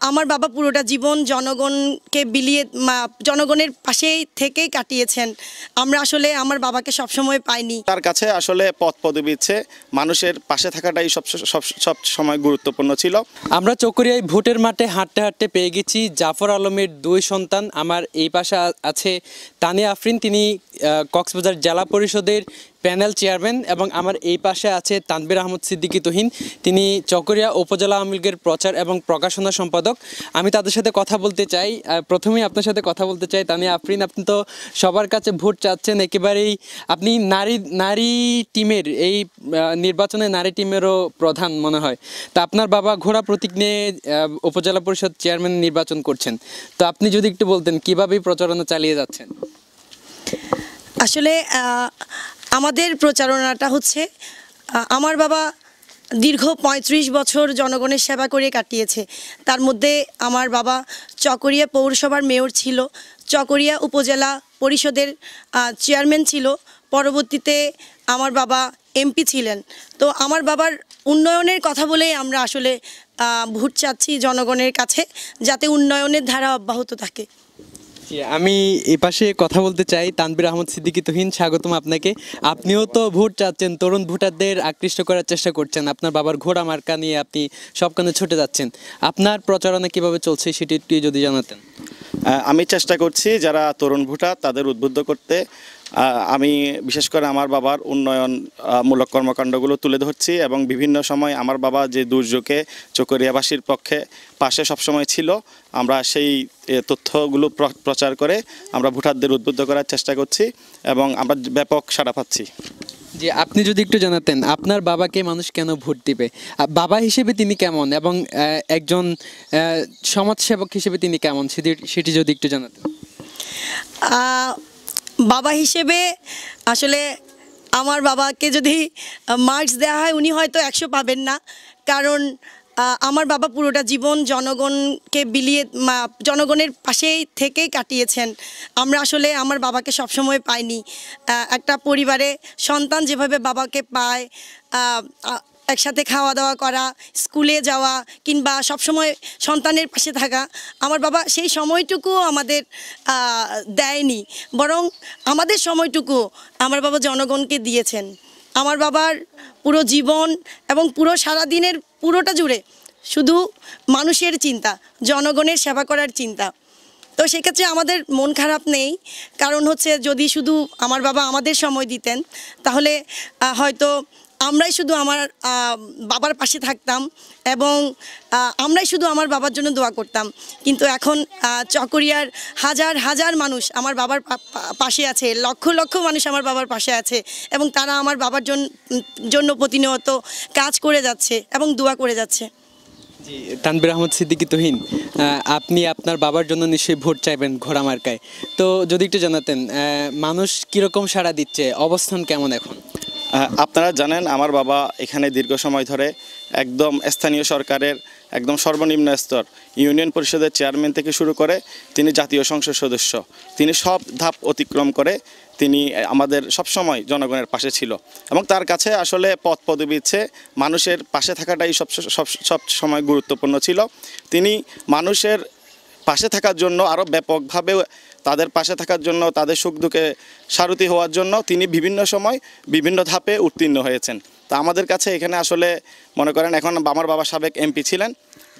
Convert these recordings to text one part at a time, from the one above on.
আমার বাবা পুরোটা জীবন জনগণকে বিলিয়ে জনগণের পাশেই থেকেই কাটিয়েছেন। আমরা আসলে আমার বাবাকে সবসময় পাইনি। তার কাছে আসলে পদ পদবি ইচ্ছে মানুষের পাশে থাকাটাই সব সময় গুরুত্বপূর্ণ ছিল। আমরা চকরিয়ায় ভোটের মাঠে হাঁটতে হাঁটতে পেয়ে গেছি জাফর আলমের দুই সন্তান। আমার এই পাশে আছে তানিয়া আফরিন, তিনি কক্সবাজার জেলা পরিষদের প্যানেল চেয়ারম্যান, এবং আমার এই পাশে আছে তানভীর আহমদ সিদ্দিকী তুহিন, তিনি চকরিয়া উপজেলা আওয়ামী লীগের প্রচার এবং প্রকাশনা সম্পাদক। আমি তাদের সাথে কথা বলতে চাই। প্রথমেই আপনার সাথে কথা বলতে চাই তানিয়া আফরিন, আপনি তো সবার কাছে ভোট চাচ্ছেন, একেবারেই আপনি নারী টিমের এই নির্বাচনে নারী টিমেরও প্রধান মনে হয়। তা আপনার বাবা ঘোড়া প্রতীক নিয়ে উপজেলা পরিষদ চেয়ারম্যান নির্বাচন করছেন, তো আপনি যদি একটু বলতেন কিভাবে প্রচারণা চালিয়ে যাচ্ছেন? আসলে আমাদের প্রচারণাটা হচ্ছে, আমার বাবা দীর্ঘ ৩৫ বছর জনগণের সেবা করে কাটিয়েছে। তার মধ্যে আমার বাবা চকরিয়া পৌরসভার মেয়র ছিল, চকরিয়া উপজেলা পরিষদের চেয়ারম্যান ছিল, পরবর্তীতে আমার বাবা এমপি ছিলেন। তো আমার বাবার উন্নয়নের কথা বলেই আমরা আসলে ভোট চাচ্ছি জনগণের কাছে, যাতে উন্নয়নের ধারা অব্যাহত থাকে। আমি এই পাশে কথা বলতে চাই তানভীর আহমদ সিদ্দিকী তুহিন, স্বাগতম আপনাকে। আপনিও তো ভোট চাচ্ছেন, তরুণ ভোটারদের আকৃষ্ট করার চেষ্টা করছেন, আপনার বাবার ঘোড়া মার্কা নিয়ে আপনি সবখানে ছুটে যাচ্ছেন। আপনার প্রচারণা কিভাবে চলছে সেটি একটু যদি জানাতেন। আমি চেষ্টা করছি যারা তরুণ ভোটার তাদের উদ্বুদ্ধ করতে। আমি বিশেষ করে আমার বাবার উন্নয়নমূলক কর্মকাণ্ডগুলো তুলে ধরছি, এবং বিভিন্ন সময় আমার বাবা যে দুর্যোগে চকরিয়াবাসীর পাশে সবসময় ছিল, আমরা সেই তথ্যগুলো প্রচার করে আমরা ভোটারদের উদ্বুদ্ধ করার চেষ্টা করছি, এবং আমরা ব্যাপক সাড়া পাচ্ছি। যে আপনি যদি একটু জানাতেন আপনার বাবাকে মানুষ কেন ভোট দিবে, বাবা হিসেবে তিনি কেমন, এবং একজন সমাজসেবক হিসেবে তিনি কেমন, সেটি যদি একটু জানাতেন। বাবা হিসেবে আসলে আমার বাবাকে যদি মার্কস দেওয়া হয় উনি হয়তো 100 পাবেন না, কারণ আমার বাবা পুরোটা জীবন জনগণকে বিলিয়ে জনগণের পাশেই থেকেই কাটিয়েছেন। আমরা আসলে আমার বাবাকে সবসময় পাইনি। একটা পরিবারে সন্তান যেভাবে বাবাকে পায়, একসাথে খাওয়া দাওয়া করা, স্কুলে যাওয়া, কিংবা সবসময় সন্তানের পাশে থাকা, আমার বাবা সেই সময়টুকুও আমাদের দেয়নি, বরং আমাদের সময়টুকু আমার বাবা জনগণকে দিয়েছেন। আমার বাবার পুরো জীবন এবং পুরো সারাদিনের পুরোটা জুড়ে শুধু মানুষের চিন্তা, জনগণের সেবা করার চিন্তা। তো সেক্ষেত্রে আমাদের মন খারাপ নেই, কারণ হচ্ছে যদি শুধু আমার বাবা আমাদের সময় দিতেন তাহলে হয়তো আমরাই শুধু আমার বাবার পাশে থাকতাম, এবং আমরাই শুধু আমার বাবার জন্য দোয়া করতাম। কিন্তু এখন চকরিয়ার হাজার হাজার মানুষ আমার বাবার পাশে আছে, লক্ষ লক্ষ মানুষ আমার বাবার পাশে আছে, এবং তারা আমার বাবার জন্য প্রতিনিয়ত কাজ করে যাচ্ছে এবং দোয়া করে যাচ্ছে। জি, তানভীর আহমদ সিদ্দিকী তুহিন, আপনি আপনার বাবার জন্য নিশ্চয়ই ভোট চাইবেন ঘোড়া মার্কায়, তো যদি একটু জানাতেন মানুষ কীরকম সাড়া দিচ্ছে, অবস্থান কেমন এখন? আপনারা জানেন আমার বাবা এখানে দীর্ঘ সময় ধরে একদম স্থানীয় সরকারের একদম সর্বনিম্ন স্তর ইউনিয়ন পরিষদের চেয়ারম্যান থেকে শুরু করে তিনি জাতীয় সংসদ সদস্য, তিনি সব ধাপ অতিক্রম করে তিনি আমাদের সবসময় জনগণের পাশে ছিল, এবং তার কাছে আসলে পদ পদবি ইচ্ছে মানুষের পাশে থাকাটাই সব সময় গুরুত্বপূর্ণ ছিল। তিনি মানুষের পাশে থাকার জন্য আরও ব্যাপকভাবে তাদের পাশে থাকার জন্য, তাদের সুখ দুঃখে সারথি হওয়ার জন্য তিনি বিভিন্ন সময় বিভিন্ন ধাপে উত্তীর্ণ হয়েছেন। তা আমাদের কাছে এখানে আসলে মনে করেন এখন আমার বাবা সাবেক এমপি ছিলেন,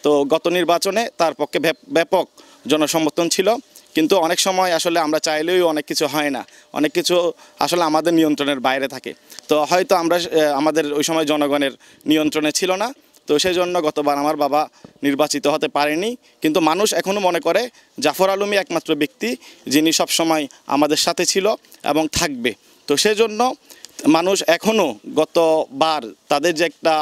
তো গত নির্বাচনে তার পক্ষে ব্যাপক জনসমর্থন ছিল, কিন্তু অনেক সময় আসলে আমরা চাইলেও অনেক কিছু হয় না, অনেক কিছু আসলে আমাদের নিয়ন্ত্রণের বাইরে থাকে। তো হয়তো আমাদের ওই সময় জনগণের নিয়ন্ত্রণে ছিল না, তো সেই জন্য গতবার আমার বাবা নির্বাচিত হতে পারেনি। কিন্তু মানুষ এখনও মনে করে জাফর আলমই একমাত্র ব্যক্তি যিনি সবসময় আমাদের সাথে ছিল এবং থাকবে। তো সেজন্য মানুষ এখনও গতবার তাদের যে একটা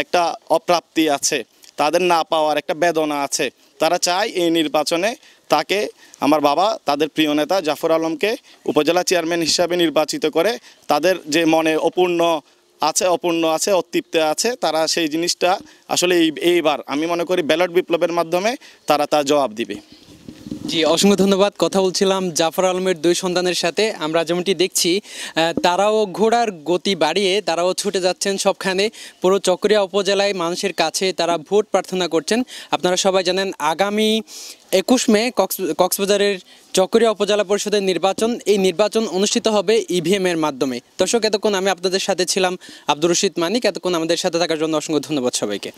একটা অপ্রাপ্তি আছে, তাদের না পাওয়ার একটা বেদনা আছে, তারা চায় এই নির্বাচনে তাকে আমার বাবা তাদের প্রিয় নেতা জাফর আলমকে উপজেলা চেয়ারম্যান হিসাবে নির্বাচিত করে তাদের যে মনে অপূর্ণ আছে, অতৃপ্তি আছে, তারা সেই জিনিসটা আসলে এইবার আমি মনে করি ব্যালট বিপ্লবের মাধ্যমে তারা তার জবাব দিবে। জি, অসংখ্য ধন্যবাদ। কথা বলছিলাম জাফর আলমের দুই সন্তানের সাথে। আমরা যেমনটি দেখছি তারাও ঘোড়ার গতি বাড়িয়ে তারাও ছুটে যাচ্ছেন সবখানে। পুরো চকরিয়া উপজেলায় মানুষের কাছে তারা ভোট প্রার্থনা করছেন। আপনারা সবাই জানেন আগামী 21 মে কক্সবাজারের চকরিয়া উপজেলা পরিষদের নির্বাচন। এই নির্বাচন অনুষ্ঠিত হবে ইভিএম এর মাধ্যমে। দর্শক, এতক্ষণ আমি আপনাদের সাথে ছিলাম আব্দুর রশিদ মানিক। এতক্ষণ আমাদের সাথে থাকার জন্য অসংখ্য ধন্যবাদ সবাইকে।